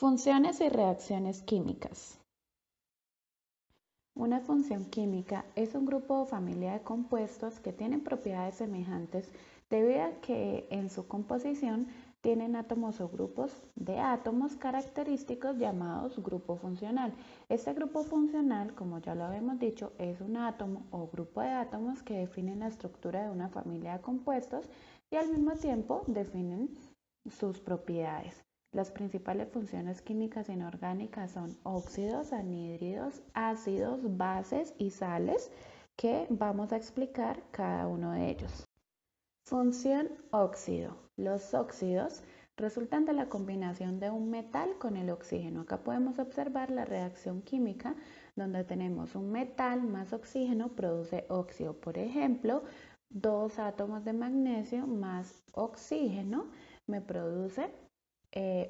Funciones y reacciones químicas. Una función química es un grupo o familia de compuestos que tienen propiedades semejantes debido a que en su composición tienen átomos o grupos de átomos característicos llamados grupo funcional. Este grupo funcional, como ya lo habíamos dicho, es un átomo o grupo de átomos que definen la estructura de una familia de compuestos y al mismo tiempo definen sus propiedades. Las principales funciones químicas inorgánicas son óxidos, anhídridos, ácidos, bases y sales, que vamos a explicar cada uno de ellos. Función óxido. Los óxidos resultan de la combinación de un metal con el oxígeno. Acá podemos observar la reacción química donde tenemos un metal más oxígeno produce óxido. Por ejemplo, 2 átomos de magnesio más oxígeno me produce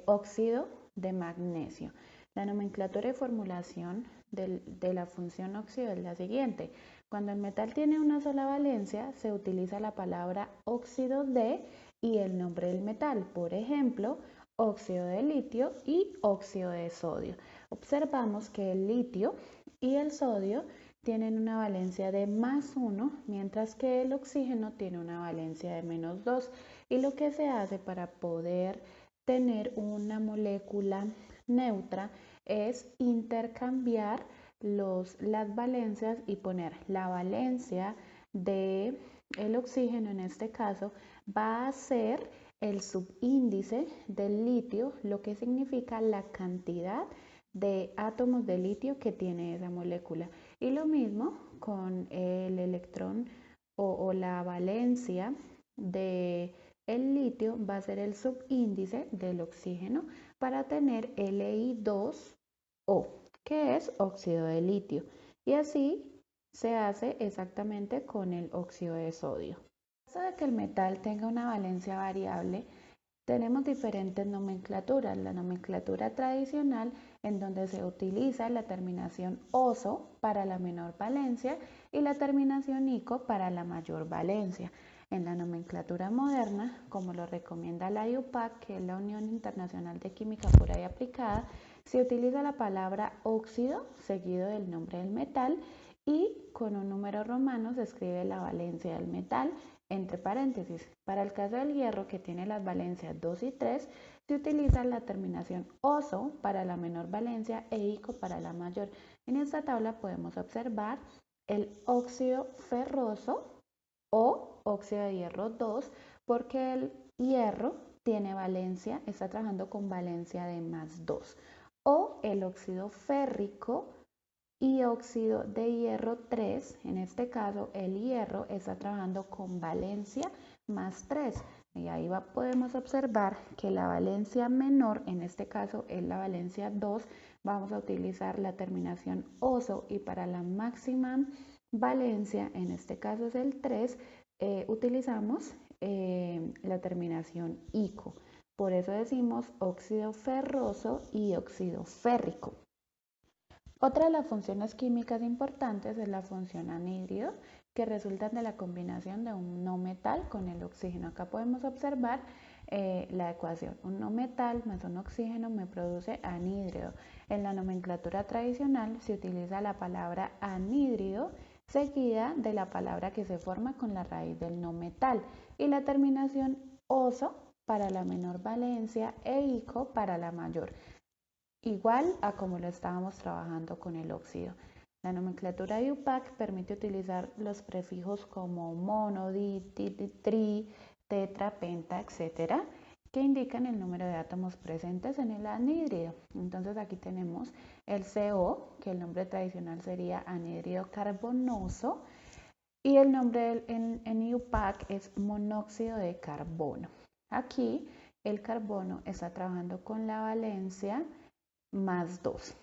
óxido de magnesio. La nomenclatura y formulación de la función óxido es la siguiente. Cuando el metal tiene una sola valencia, se utiliza la palabra óxido de y el nombre del metal. Por ejemplo, óxido de litio y óxido de sodio. Observamos que el litio y el sodio tienen una valencia de +1, mientras que el oxígeno tiene una valencia de -2. Y lo que se hace para poder tener una molécula neutra es intercambiar las valencias y poner la valencia del oxígeno, en este caso, va a ser el subíndice del litio, lo que significa la cantidad de átomos de litio que tiene esa molécula. Y lo mismo con el electrón o la valencia de el litio va a ser el subíndice del oxígeno para tener Li2O, que es óxido de litio. Y así se hace exactamente con el óxido de sodio. En caso de que el metal tenga una valencia variable, tenemos diferentes nomenclaturas. La nomenclatura tradicional, en donde se utiliza la terminación oso para la menor valencia y la terminación ico para la mayor valencia. En la nomenclatura moderna, como lo recomienda la IUPAC, que es la Unión Internacional de Química Pura y Aplicada, se utiliza la palabra óxido seguido del nombre del metal y con un número romano se escribe la valencia del metal entre paréntesis. Para el caso del hierro, que tiene las valencias 2 y 3, se utiliza la terminación oso para la menor valencia e ico para la mayor. En esta tabla podemos observar el óxido ferroso o óxido de hierro 2, porque el hierro tiene valencia, está trabajando con valencia de +2. O el óxido férrico y óxido de hierro 3, en este caso el hierro está trabajando con valencia +3. Y ahí podemos observar que la valencia menor, en este caso es la valencia 2, vamos a utilizar la terminación oso y para la máxima valencia, en este caso es el 3, utilizamos la terminación ico. Por eso decimos óxido ferroso y óxido férrico. Otra de las funciones químicas importantes es la función anhídrido, que resulta de la combinación de un no metal con el oxígeno. Acá podemos observar la ecuación. Un no metal más un oxígeno me produce anhídrido. En la nomenclatura tradicional se utiliza la palabra anhídrido seguida de la palabra que se forma con la raíz del no metal y la terminación oso para la menor valencia e ico para la mayor, igual a como lo estábamos trabajando con el óxido. La nomenclatura de IUPAC permite utilizar los prefijos como mono, di, tri, tetra, penta, etc., que indican el número de átomos presentes en el anhídrido. Entonces aquí tenemos el CO, que el nombre tradicional sería anhídrido carbonoso, y el nombre en IUPAC es monóxido de carbono. Aquí el carbono está trabajando con la valencia +2.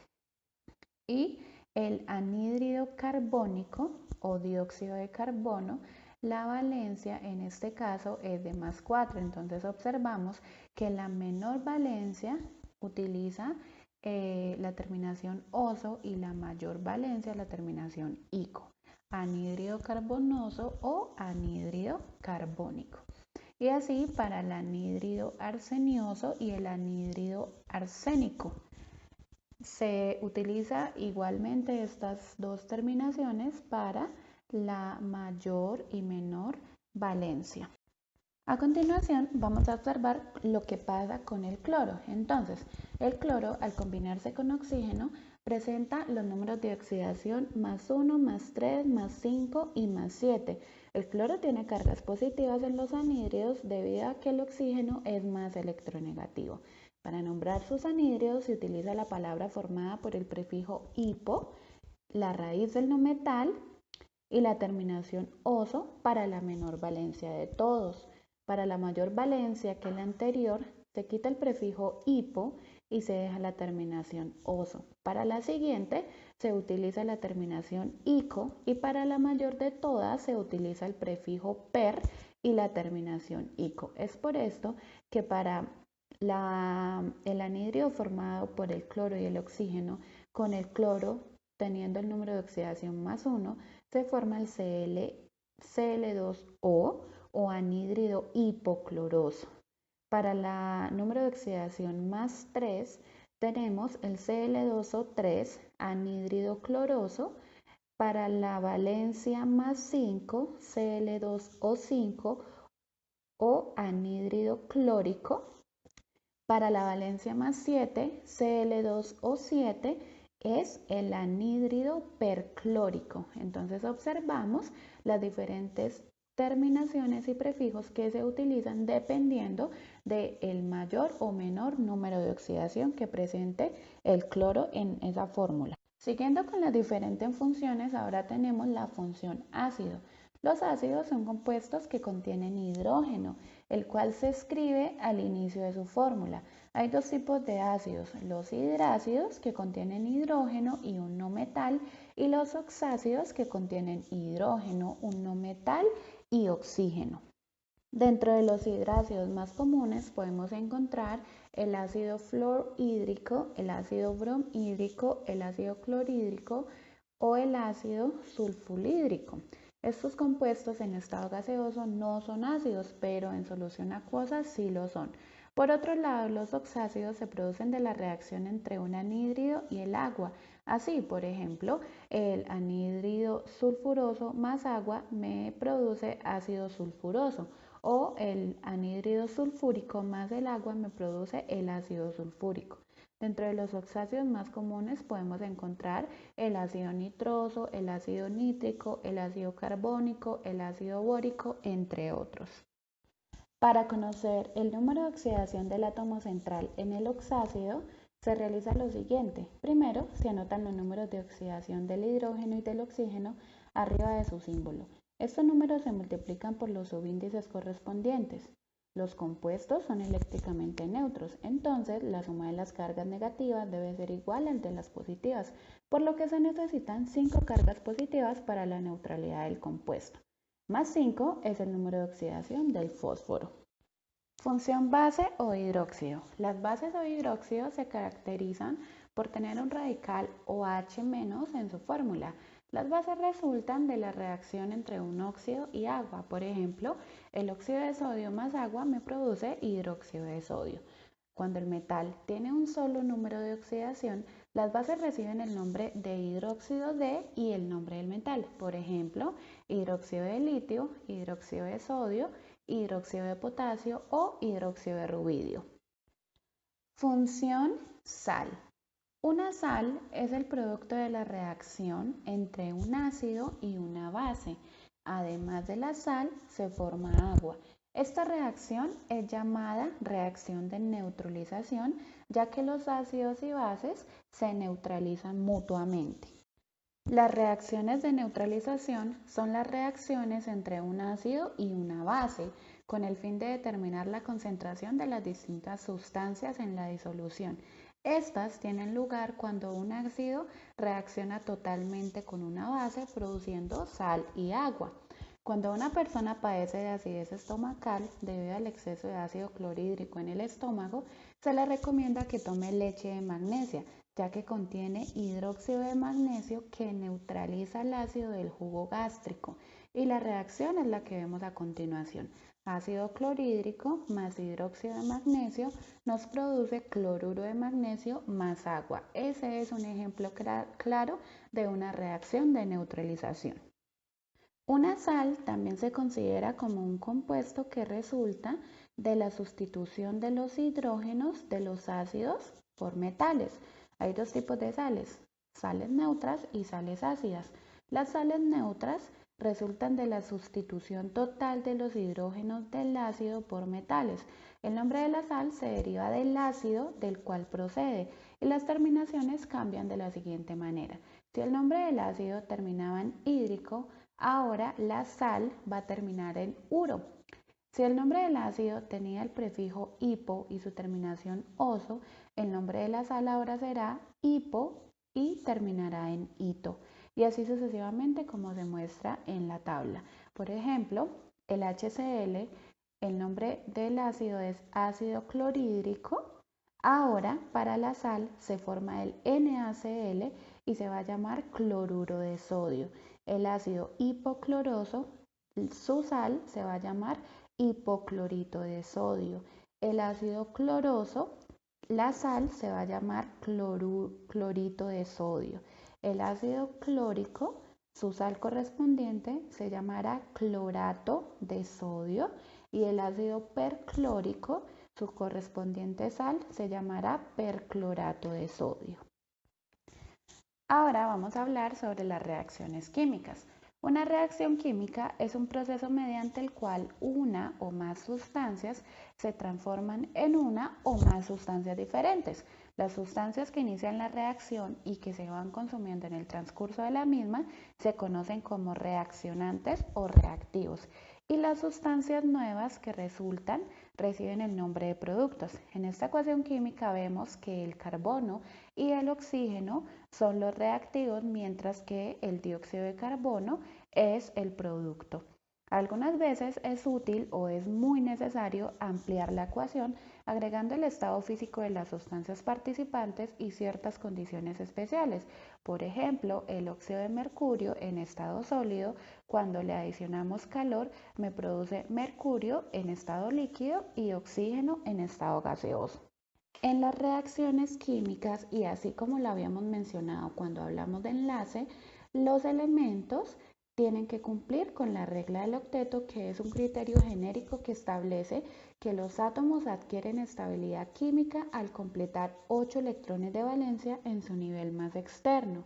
Y el anhídrido carbónico o dióxido de carbono, la valencia en este caso es de +4. Entonces observamos que la menor valencia utiliza la terminación oso y la mayor valencia la terminación ico. Anhídrido carbonoso o anhídrido carbónico. y así para el anhídrido arsenioso y el anhídrido arsénico. Se utiliza igualmente estas dos terminaciones para la mayor y menor valencia. A continuación vamos a observar lo que pasa con el cloro. Entonces, el cloro al combinarse con oxígeno presenta los números de oxidación +1, +3, +5 y +7. El cloro tiene cargas positivas en los anhídridos debido a que el oxígeno es más electronegativo. Para nombrar sus anhídridos se utiliza la palabra formada por el prefijo hipo, la raíz del no metal y la terminación oso para la menor valencia de todos. Para la mayor valencia que la anterior, se quita el prefijo hipo y se deja la terminación oso. Para la siguiente, se utiliza la terminación ico y para la mayor de todas se utiliza el prefijo per y la terminación ico. Es por esto que para el anhídrido formado por el cloro y el oxígeno, con el cloro teniendo el número de oxidación +1, se forma el Cl2O o anhídrido hipocloroso. Para el número de oxidación +3 tenemos el Cl2O3 anhídrido cloroso. Para la valencia +5 Cl2O5 o anhídrido clórico. Para la valencia +7 Cl2O7 es el anhídrido perclórico. Entonces observamos las diferentes terminaciones y prefijos que se utilizan dependiendo del mayor o menor número de oxidación que presente el cloro en esa fórmula. Siguiendo con las diferentes funciones, ahora tenemos la función ácido. Los ácidos son compuestos que contienen hidrógeno, el cual se escribe al inicio de su fórmula. Hay dos tipos de ácidos, los hidrácidos que contienen hidrógeno y un no metal y los oxácidos que contienen hidrógeno, un no metal y oxígeno. Dentro de los hidrácidos más comunes podemos encontrar el ácido fluorhídrico, el ácido bromhídrico, el ácido clorhídrico o el ácido sulfurhídrico. Estos compuestos en estado gaseoso no son ácidos, pero en solución acuosa sí lo son. Por otro lado, los oxácidos se producen de la reacción entre un anhídrido y el agua. Así, por ejemplo, el anhídrido sulfuroso más agua me produce ácido sulfuroso o el anhídrido sulfúrico más el agua me produce el ácido sulfúrico. Dentro de los oxácidos más comunes podemos encontrar el ácido nitroso, el ácido nítrico, el ácido carbónico, el ácido bórico, entre otros. Para conocer el número de oxidación del átomo central en el oxácido, se realiza lo siguiente. Primero, se anotan los números de oxidación del hidrógeno y del oxígeno arriba de su símbolo. Estos números se multiplican por los subíndices correspondientes. Los compuestos son eléctricamente neutros, entonces la suma de las cargas negativas debe ser igual al de las positivas, por lo que se necesitan 5 cargas positivas para la neutralidad del compuesto. +5 es el número de oxidación del fósforo. Función base o hidróxido. Las bases o hidróxidos se caracterizan por tener un radical OH- en su fórmula. Las bases resultan de la reacción entre un óxido y agua. Por ejemplo, el óxido de sodio más agua me produce hidróxido de sodio. Cuando el metal tiene un solo número de oxidación, las bases reciben el nombre de hidróxido de y el nombre del metal. Por ejemplo, hidróxido de litio, hidróxido de sodio, hidróxido de potasio o hidróxido de rubidio. Función sal. Una sal es el producto de la reacción entre un ácido y una base. Además de la sal, se forma agua. Esta reacción es llamada reacción de neutralización, ya que los ácidos y bases se neutralizan mutuamente. Las reacciones de neutralización son las reacciones entre un ácido y una base, con el fin de determinar la concentración de las distintas sustancias en la disolución. Estas tienen lugar cuando un ácido reacciona totalmente con una base produciendo sal y agua. Cuando una persona padece de acidez estomacal debido al exceso de ácido clorhídrico en el estómago, se le recomienda que tome leche de magnesia, ya que contiene hidróxido de magnesio que neutraliza el ácido del jugo gástrico. Y la reacción es la que vemos a continuación. Ácido clorhídrico más hidróxido de magnesio nos produce cloruro de magnesio más agua. Ese es un ejemplo claro de una reacción de neutralización. Una sal también se considera como un compuesto que resulta de la sustitución de los hidrógenos de los ácidos por metales. Hay dos tipos de sales, sales neutras y sales ácidas. Las sales neutras resultan de la sustitución total de los hidrógenos del ácido por metales. El nombre de la sal se deriva del ácido del cual procede y las terminaciones cambian de la siguiente manera. Si el nombre del ácido terminaba en hídrico, ahora la sal va a terminar en uro. Si el nombre del ácido tenía el prefijo hipo y su terminación oso, el nombre de la sal ahora será hipo y terminará en ito. Y así sucesivamente como se muestra en la tabla. Por ejemplo, el HCl, el nombre del ácido es ácido clorhídrico. Ahora para la sal se forma el NaCl y se va a llamar cloruro de sodio. El ácido hipocloroso, su sal se va a llamar hipoclorito de sodio. El ácido cloroso, la sal se va a llamar clorito de sodio. El ácido clórico, su sal correspondiente se llamará clorato de sodio y el ácido perclórico, su correspondiente sal se llamará perclorato de sodio. Ahora vamos a hablar sobre las reacciones químicas. Una reacción química es un proceso mediante el cual una o más sustancias se transforman en una o más sustancias diferentes. Las sustancias que inician la reacción y que se van consumiendo en el transcurso de la misma se conocen como reaccionantes o reactivos. Y las sustancias nuevas que resultan reciben el nombre de productos. En esta ecuación química vemos que el carbono y el oxígeno son los reactivos, mientras que el dióxido de carbono es el producto. Algunas veces es útil o es muy necesario ampliar la ecuación agregando el estado físico de las sustancias participantes y ciertas condiciones especiales. Por ejemplo, el óxido de mercurio en estado sólido, cuando le adicionamos calor, me produce mercurio en estado líquido y oxígeno en estado gaseoso. En las reacciones químicas, y así como lo habíamos mencionado cuando hablamos de enlace, los elementos tienen que cumplir con la regla del octeto, que es un criterio genérico que establece que los átomos adquieren estabilidad química al completar 8 electrones de valencia en su nivel más externo,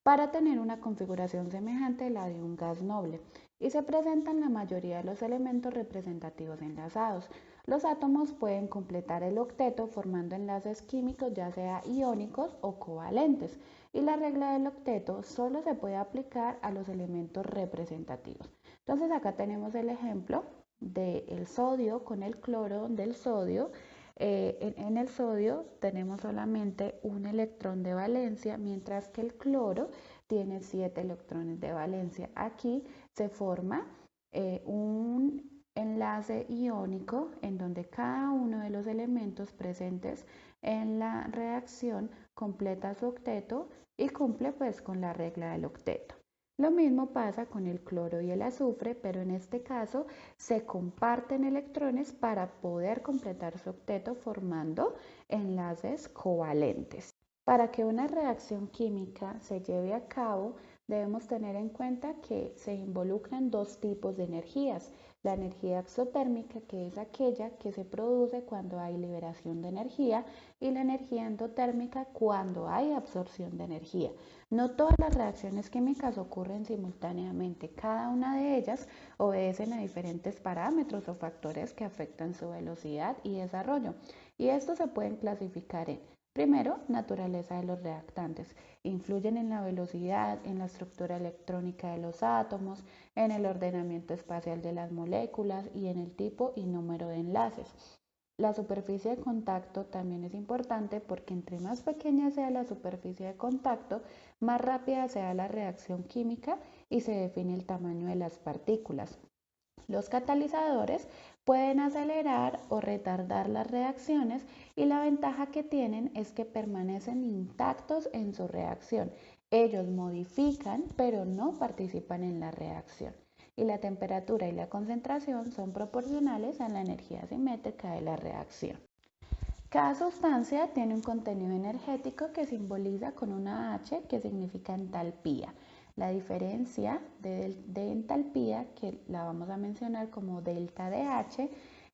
para tener una configuración semejante a la de un gas noble, y se presentan la mayoría de los elementos representativos enlazados. Los átomos pueden completar el octeto formando enlaces químicos ya sea iónicos o covalentes, y la regla del octeto solo se puede aplicar a los elementos representativos. Entonces acá tenemos el ejemplo del sodio con el cloro del sodio. En el sodio tenemos solamente un electrón de valencia, mientras que el cloro tiene 7 electrones de valencia. Aquí se forma un enlace iónico en donde cada uno de los elementos presentes en la reacción completa su octeto y cumple pues con la regla del octeto. Lo mismo pasa con el cloro y el azufre, pero en este caso se comparten electrones para poder completar su octeto formando enlaces covalentes. Para que una reacción química se lleve a cabo, debemos tener en cuenta que se involucran dos tipos de energías. La energía exotérmica, que es aquella que se produce cuando hay liberación de energía, y la energía endotérmica cuando hay absorción de energía. No todas las reacciones químicas ocurren simultáneamente. Cada una de ellas obedecen a diferentes parámetros o factores que afectan su velocidad y desarrollo. Y estos se pueden clasificar en: primero, naturaleza de los reactantes. Influyen en la velocidad, en la estructura electrónica de los átomos, en el ordenamiento espacial de las moléculas y en el tipo y número de enlaces. La superficie de contacto también es importante porque entre más pequeña sea la superficie de contacto, más rápida sea la reacción química y se define el tamaño de las partículas. Los catalizadores pueden acelerar o retardar las reacciones y la ventaja que tienen es que permanecen intactos en su reacción. Ellos modifican, pero no participan en la reacción. y la temperatura y la concentración son proporcionales a la energía cinética de la reacción. Cada sustancia tiene un contenido energético que simboliza con una H que significa entalpía. La diferencia de entalpía, que la vamos a mencionar como delta de H,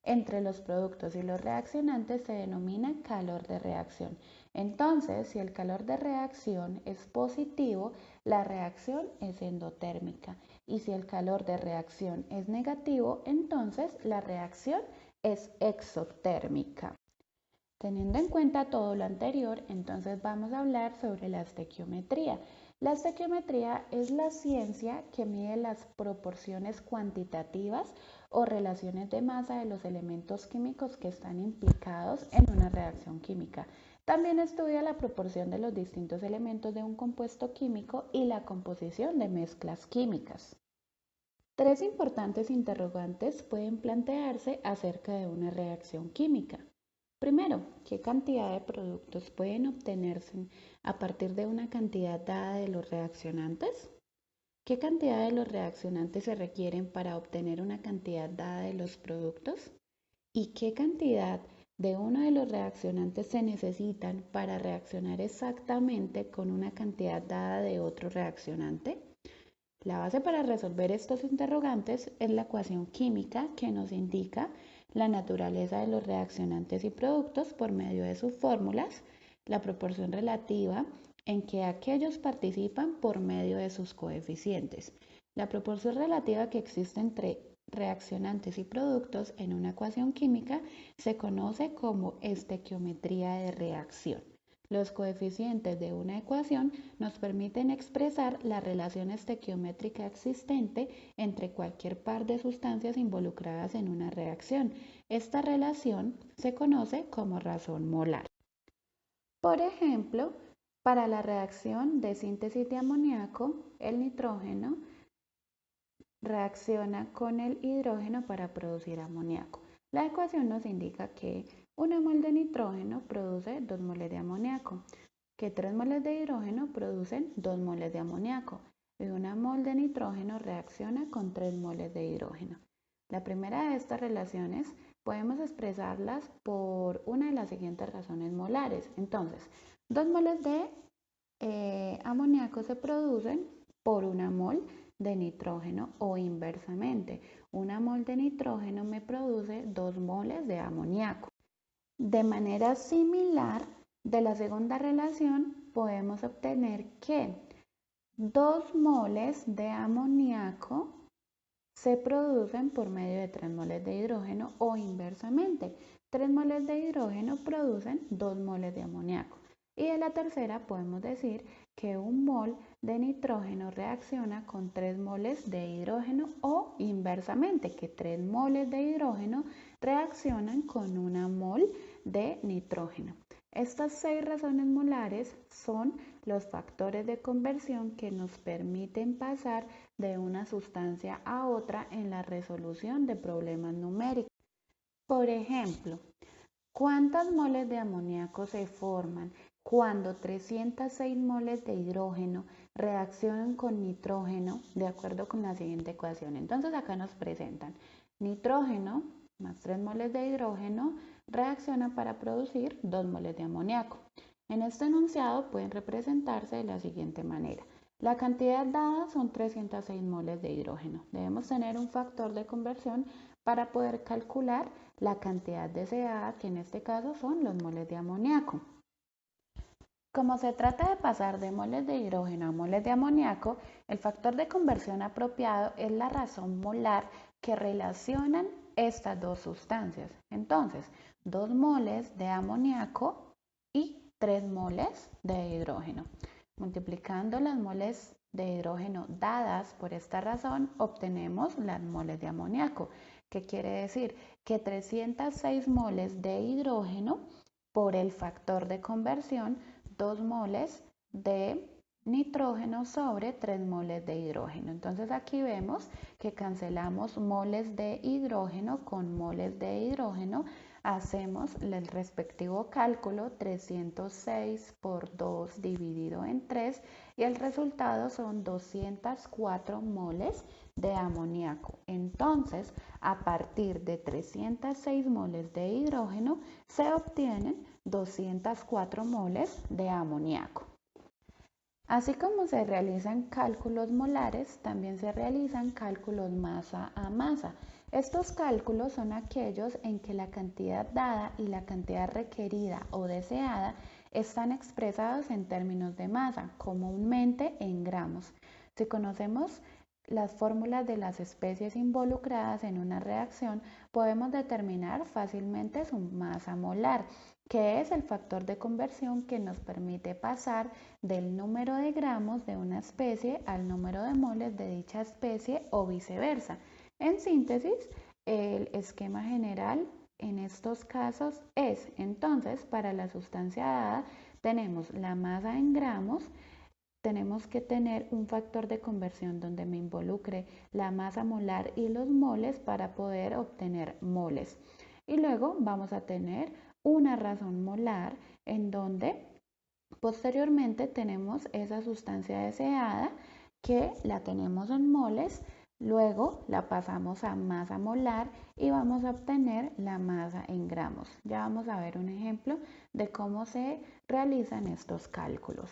entre los productos y los reaccionantes se denomina calor de reacción. Entonces, si el calor de reacción es positivo, la reacción es endotérmica. Y si el calor de reacción es negativo, entonces la reacción es exotérmica. Teniendo en cuenta todo lo anterior, entonces vamos a hablar sobre la estequiometría. La estequiometría es la ciencia que mide las proporciones cuantitativas o relaciones de masa de los elementos químicos que están implicados en una reacción química. También estudia la proporción de los distintos elementos de un compuesto químico y la composición de mezclas químicas. Tres importantes interrogantes pueden plantearse acerca de una reacción química. Primero, ¿qué cantidad de productos pueden obtenerse a partir de una cantidad dada de los reaccionantes? ¿Qué cantidad de los reaccionantes se requieren para obtener una cantidad dada de los productos? ¿Y qué cantidad de uno de los reaccionantes se necesitan para reaccionar exactamente con una cantidad dada de otro reaccionante? La base para resolver estos interrogantes es la ecuación química que nos indica la naturaleza de los reaccionantes y productos por medio de sus fórmulas, la proporción relativa en que aquellos participan por medio de sus coeficientes. La proporción relativa que existe entre reaccionantes y productos en una ecuación química se conoce como estequiometría de reacción. Los coeficientes de una ecuación nos permiten expresar la relación estequiométrica existente entre cualquier par de sustancias involucradas en una reacción. Esta relación se conoce como razón molar. Por ejemplo, para la reacción de síntesis de amoníaco, el nitrógeno reacciona con el hidrógeno para producir amoníaco. La ecuación nos indica que 1 mol de nitrógeno produce 2 moles de amoníaco, que 3 moles de hidrógeno producen 2 moles de amoníaco y 1 mol de nitrógeno reacciona con 3 moles de hidrógeno. La primera de estas relaciones podemos expresarlas por una de las siguientes razones molares. Entonces, 2 moles de amoníaco se producen por 1 mol de nitrógeno o inversamente. 1 mol de nitrógeno me produce 2 moles de amoníaco. De manera similar, de la segunda relación podemos obtener que 2 moles de amoníaco se producen por medio de 3 moles de hidrógeno o inversamente. 3 moles de hidrógeno producen 2 moles de amoníaco. Y de la tercera podemos decir que 1 mol de nitrógeno reacciona con 3 moles de hidrógeno o inversamente, que 3 moles de hidrógeno reaccionan con 1 mol de nitrógeno. Estas 6 razones molares son los factores de conversión que nos permiten pasar de una sustancia a otra en la resolución de problemas numéricos. Por ejemplo, ¿cuántas moles de amoníaco se forman cuando 306 moles de hidrógeno reaccionan con nitrógeno de acuerdo con la siguiente ecuación? Entonces acá nos presentan nitrógeno más 3 moles de hidrógeno reacciona para producir 2 moles de amoníaco. En este enunciado pueden representarse de la siguiente manera. La cantidad dada son 306 moles de hidrógeno. Debemos tener un factor de conversión para poder calcular la cantidad deseada, que en este caso son los moles de amoníaco. Como se trata de pasar de moles de hidrógeno a moles de amoníaco, el factor de conversión apropiado es la razón molar que relacionan estas dos sustancias. Entonces, 2 moles de amoníaco y 3 moles de hidrógeno. Multiplicando las moles de hidrógeno dadas por esta razón, obtenemos las moles de amoníaco. ¿Qué quiere decir? Que 306 moles de hidrógeno por el factor de conversión 2 moles de nitrógeno sobre 3 moles de hidrógeno. Entonces aquí vemos que cancelamos moles de hidrógeno con moles de hidrógeno hacemos el respectivo cálculo, 306 por 2 dividido en 3, y el resultado son 204 moles de amoníaco. Entonces, a partir de 306 moles de hidrógeno, se obtienen 204 moles de amoníaco. Así como se realizan cálculos molares, también se realizan cálculos masa a masa. Estos cálculos son aquellos en que la cantidad dada y la cantidad requerida o deseada están expresados en términos de masa, comúnmente en gramos. Si conocemos las fórmulas de las especies involucradas en una reacción, podemos determinar fácilmente su masa molar, que es el factor de conversión que nos permite pasar del número de gramos de una especie al número de moles de dicha especie o viceversa. En síntesis, el esquema general en estos casos es, entonces, para la sustancia dada, tenemos la masa en gramos, tenemos que tener un factor de conversión donde me involucre la masa molar y los moles para poder obtener moles. Y luego vamos a tener una razón molar en donde posteriormente tenemos esa sustancia deseada que la tenemos en moles, luego la pasamos a masa molar y vamos a obtener la masa en gramos. Ya vamos a ver un ejemplo de cómo se realizan estos cálculos.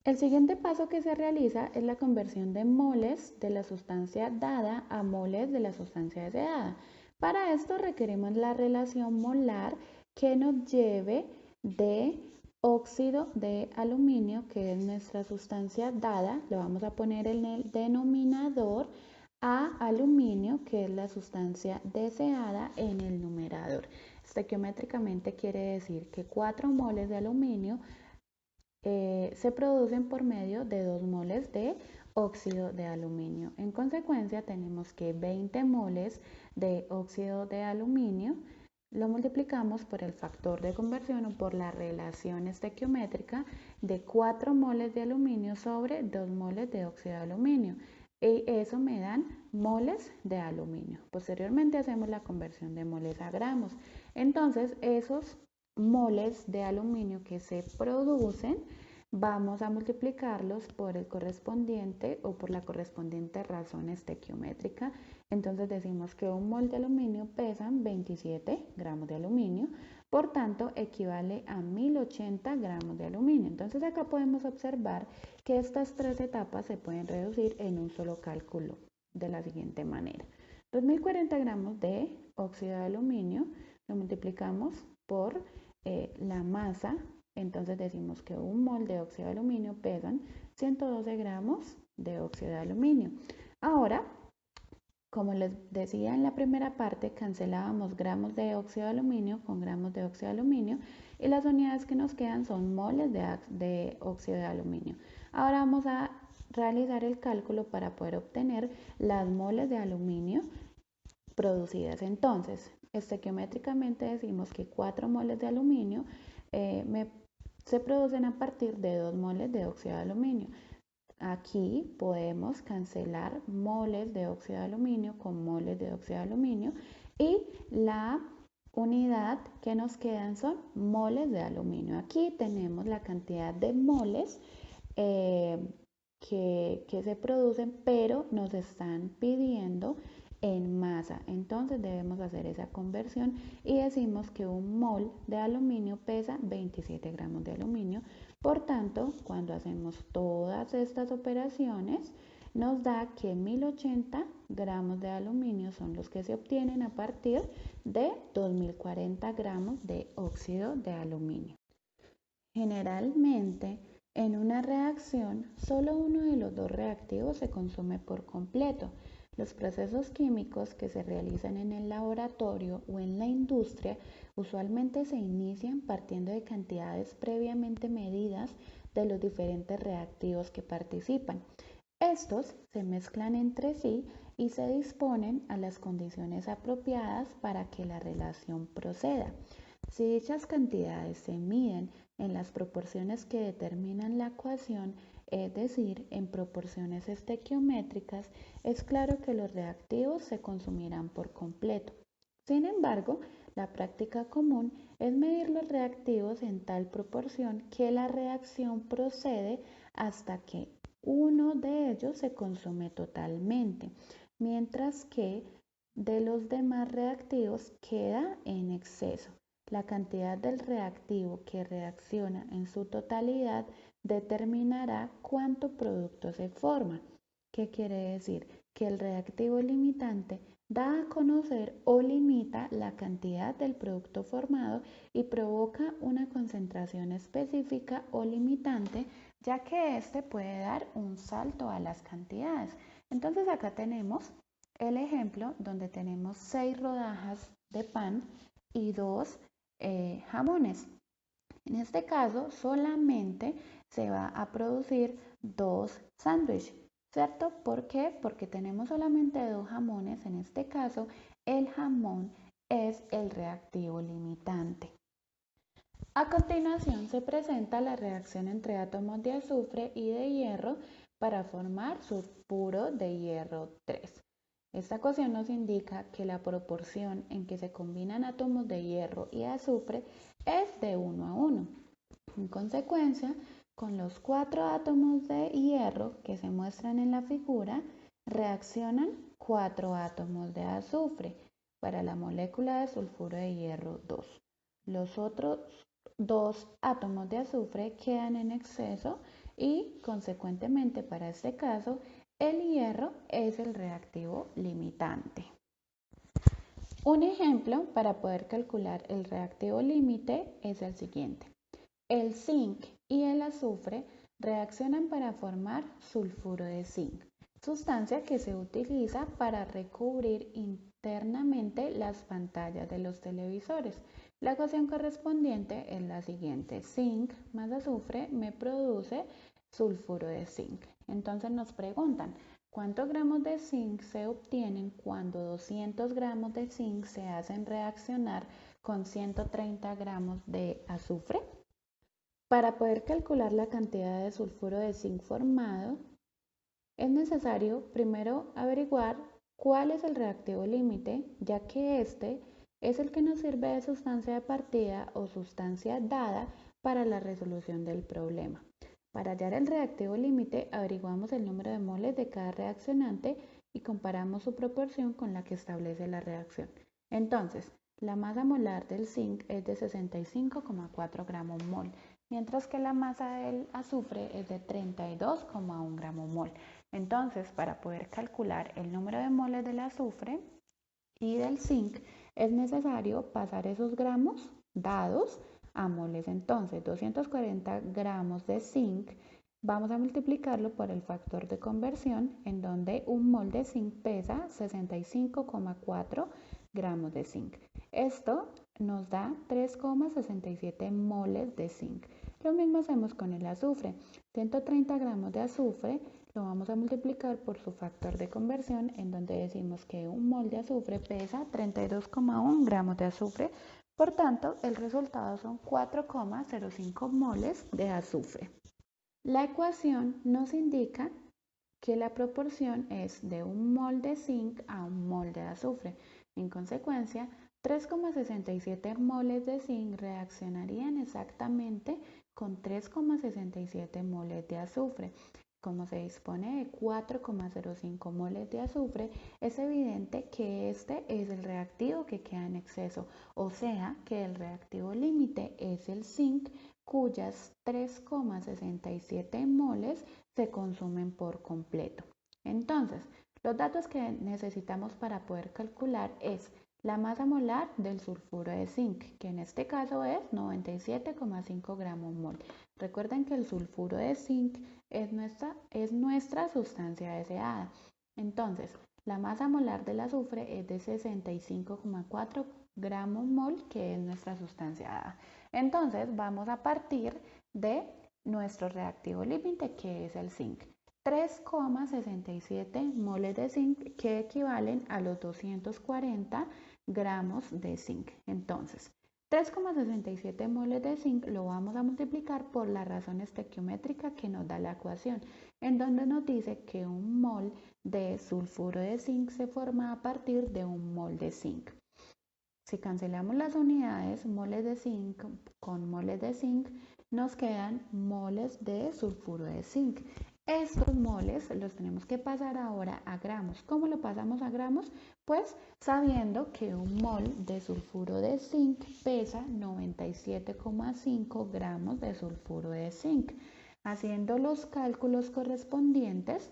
El siguiente paso que se realiza es la conversión de moles de la sustancia dada a moles de la sustancia deseada. Para esto requerimos la relación molar que nos lleve de óxido de aluminio, que es nuestra sustancia dada, lo vamos a poner en el denominador, a aluminio, que es la sustancia deseada, en el numerador. Estequiométricamente quiere decir que 4 moles de aluminio se producen por medio de 2 moles de óxido de aluminio. En consecuencia, tenemos que 20 moles de óxido de aluminio lo multiplicamos por el factor de conversión o por la relación estequiométrica de 4 moles de aluminio sobre 2 moles de óxido de aluminio. Y eso me dan moles de aluminio. Posteriormente hacemos la conversión de moles a gramos. Entonces, esos moles de aluminio que se producen, vamos a multiplicarlos por el correspondiente o por la correspondiente razón estequiométrica. Entonces decimos que un mol de aluminio pesa 27 gramos de aluminio, por tanto equivale a 1080 gramos de aluminio. Entonces acá podemos observar que estas tres etapas se pueden reducir en un solo cálculo de la siguiente manera. 2040 gramos de óxido de aluminio lo multiplicamos por la masa. Entonces decimos que un mol de óxido de aluminio pesan 112 gramos de óxido de aluminio. Ahora, como les decía en la primera parte, cancelábamos gramos de óxido de aluminio con gramos de óxido de aluminio y las unidades que nos quedan son moles de óxido de aluminio. Ahora vamos a realizar el cálculo para poder obtener las moles de aluminio producidas. Entonces, estequiométricamente decimos que 4 moles de aluminio se producen a partir de 2 moles de óxido de aluminio. Aquí podemos cancelar moles de óxido de aluminio con moles de óxido de aluminio y la unidad que nos quedan son moles de aluminio. Aquí tenemos la cantidad de moles que se producen, pero nos están pidiendo en masa. Entonces debemos hacer esa conversión y decimos que un mol de aluminio pesa 27 gramos de aluminio. Por tanto, cuando hacemos todas estas operaciones, nos da que 1080 gramos de aluminio son los que se obtienen a partir de 2040 gramos de óxido de aluminio. Generalmente, en una reacción, solo uno de los dos reactivos se consume por completo. Los procesos químicos que se realizan en el laboratorio o en la industria usualmente se inician partiendo de cantidades previamente medidas de los diferentes reactivos que participan. Estos se mezclan entre sí y se disponen a las condiciones apropiadas para que la relación proceda. Si dichas cantidades se miden en las proporciones que determinan la ecuación, es decir, en proporciones estequiométricas, es claro que los reactivos se consumirán por completo. Sin embargo, La práctica común es medir los reactivos en tal proporción que la reacción procede hasta que uno de ellos se consume totalmente, mientras que de los demás reactivos queda en exceso. La cantidad del reactivo que reacciona en su totalidad determinará cuánto producto se forma. ¿Qué quiere decir? Que el reactivo limitante da a conocer o limita la cantidad del producto formado y provoca una concentración específica o limitante, ya que éste puede dar un salto a las cantidades. Entonces acá tenemos el ejemplo donde tenemos 6 rodajas de pan y 2 jamones. En este caso solamente se va a producir 2 sándwiches, ¿cierto? ¿Por qué? Porque tenemos solamente 2 jamones. En este caso el jamón es el reactivo limitante. A continuación se presenta la reacción entre átomos de azufre y de hierro para formar sulfuro de hierro 3. Esta ecuación nos indica que la proporción en que se combinan átomos de hierro y azufre es de 1 a 1. En consecuencia, con los 4 átomos de hierro que se muestran en la figura, reaccionan 4 átomos de azufre para la molécula de sulfuro de hierro 2. Los otros 2 átomos de azufre quedan en exceso y, consecuentemente, para este caso, el hierro es el reactivo limitante. Un ejemplo para poder calcular el reactivo límite es el siguiente. El zinc y el azufre reaccionan para formar sulfuro de zinc, sustancia que se utiliza para recubrir internamente las pantallas de los televisores. La ecuación correspondiente es la siguiente. Zinc más azufre me produce sulfuro de zinc. Entonces nos preguntan, ¿cuántos gramos de zinc se obtienen cuando 200 gramos de zinc se hacen reaccionar con 130 gramos de azufre? Para poder calcular la cantidad de sulfuro de zinc formado, es necesario primero averiguar cuál es el reactivo límite, ya que este es el que nos sirve de sustancia de partida o sustancia dada para la resolución del problema. Para hallar el reactivo límite, averiguamos el número de moles de cada reaccionante y comparamos su proporción con la que establece la reacción. Entonces, la masa molar del zinc es de 65,4 gramos mol, mientras que la masa del azufre es de 32,1 gramos mol. Entonces, para poder calcular el número de moles del azufre y del zinc, es necesario pasar esos gramos dados a moles. Entonces, 240 gramos de zinc, vamos a multiplicarlo por el factor de conversión, en donde un mol de zinc pesa 65,4 gramos de zinc. Esto nos da 3,67 moles de zinc. Lo mismo hacemos con el azufre. 130 gramos de azufre lo vamos a multiplicar por su factor de conversión, en donde decimos que un mol de azufre pesa 32,1 gramos de azufre. Por tanto, el resultado son 4,05 moles de azufre. La ecuación nos indica que la proporción es de un mol de zinc a un mol de azufre. En consecuencia, 3,67 moles de zinc reaccionarían exactamente con 3,67 moles de azufre. Como se dispone de 4,05 moles de azufre, es evidente que este es el reactivo que queda en exceso, o sea que el reactivo límite es el zinc, cuyas 3,67 moles se consumen por completo. Entonces, los datos que necesitamos para poder calcular es la masa molar del sulfuro de zinc, que en este caso es 97,5 gramos mol. Recuerden que el sulfuro de zinc es nuestra sustancia deseada. Entonces, la masa molar del azufre es de 65,4 gramos mol, que es nuestra sustancia dada. Entonces, vamos a partir de nuestro reactivo límite, que es el zinc. 3,67 moles de zinc, que equivalen a los 240 gramos de zinc. Entonces, 3,67 moles de zinc lo vamos a multiplicar por la razón estequiométrica que nos da la ecuación, en donde nos dice que un mol de sulfuro de zinc se forma a partir de un mol de zinc. Si cancelamos las unidades, moles de zinc con moles de zinc, nos quedan moles de sulfuro de zinc. Estos moles los tenemos que pasar ahora a gramos. ¿Cómo lo pasamos a gramos? Pues sabiendo que un mol de sulfuro de zinc pesa 97,5 gramos de sulfuro de zinc. Haciendo los cálculos correspondientes,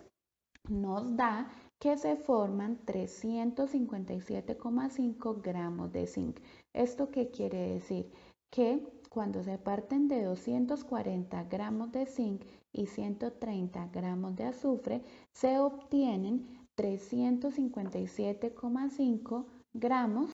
nos da que se forman 357,5 gramos de zinc. ¿Esto qué quiere decir? Que cuando se parten de 240 gramos de zinc y 130 gramos de azufre, se obtienen 357,5 gramos